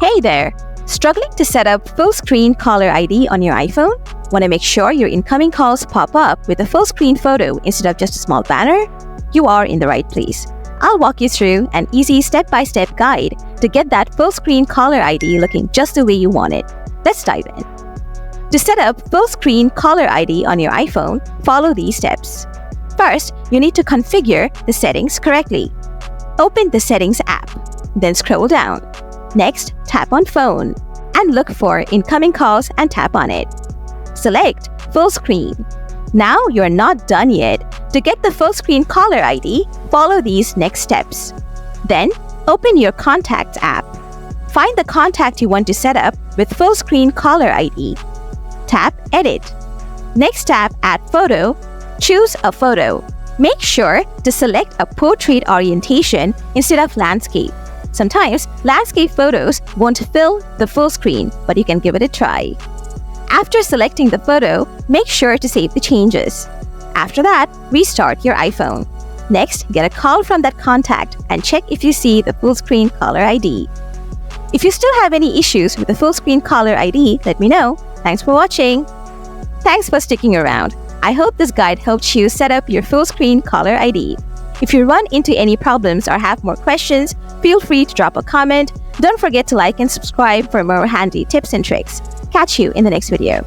Hey there! Struggling to set up full screen caller ID on your iPhone? Want to make sure your incoming calls pop up with a full screen photo instead of just a small banner? You are in the right place. I'll walk you through an easy step-by-step guide to get that full screen caller ID looking just the way you want it. Let's dive in. To set up full screen caller ID on your iPhone, follow these steps. First, you need to configure the settings correctly. Open the Settings app, then scroll down. Next, tap on Phone and look for Incoming Calls and tap on it. Select Full Screen. Now you're not done yet. To get the full screen caller ID, follow these next steps. Then, open your Contacts app. Find the contact you want to set up with full screen caller ID. Tap Edit. Next, tap Add Photo. Choose a photo. Make sure to select a portrait orientation instead of landscape. Sometimes, landscape photos won't fill the full screen, but you can give it a try. After selecting the photo, make sure to save the changes. After that, restart your iPhone. Next, get a call from that contact and check if you see the full screen caller ID. If you still have any issues with the full screen caller ID, let me know. Thanks for watching. Thanks for sticking around. I hope this guide helped you set up your full screen caller ID. If you run into any problems or have more questions, feel free to drop a comment. Don't forget to like and subscribe for more handy tips and tricks. Catch you in the next video.